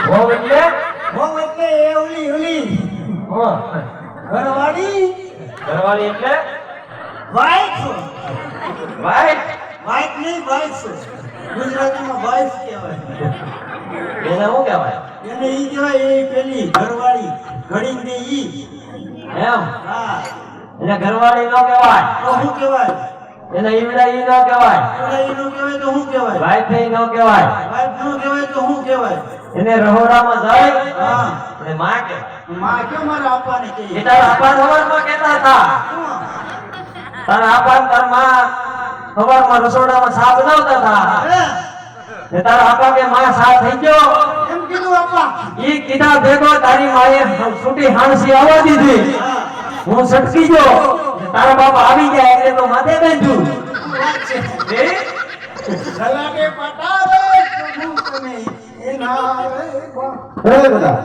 હોવ એટલે એ ઓલી હા ઘરવાળી ઘરવાળી એટલે વાઈફ વાઈફ નહીં વાઈફ ગુજરાતીમાં વાઈફ કહેવાય એને શું કહેવાય એને ઈ કહેવાય એ પેલી ઘરવાળી ઘડીને દે ઈ એમ હા એને ઘરવાળી નો કહેવાય તો શું કહેવાય એને ઈવડા ઈ નો કહેવાય ઈ નો કહેવાય તો શું કહેવાય વાઈફ નો કહેવાય વાઈફ નો કહેવાય તો શું કહેવાય એને રહોડામાં જાય હા અને માં કહેવાય માં કેમ મારા આપાને કહે એ તારા આપા સવારમાં કહેતા હતા તારા આપા તાર માં સવારમાં રસોડામાં સા બનાવતા હતા ને તારા આપા કે માં સા થઈ ગયો એમ કીધું આપા ઈ કીધા ભેગો તારી માએ છૂટી હાંસી આવવા દીધી હું સટકી ગયો તારા બાપા આવી ગયા એટલે તો માથે બેઠું ગલાડે પટાવે પ્રભુ તને એના રે બધા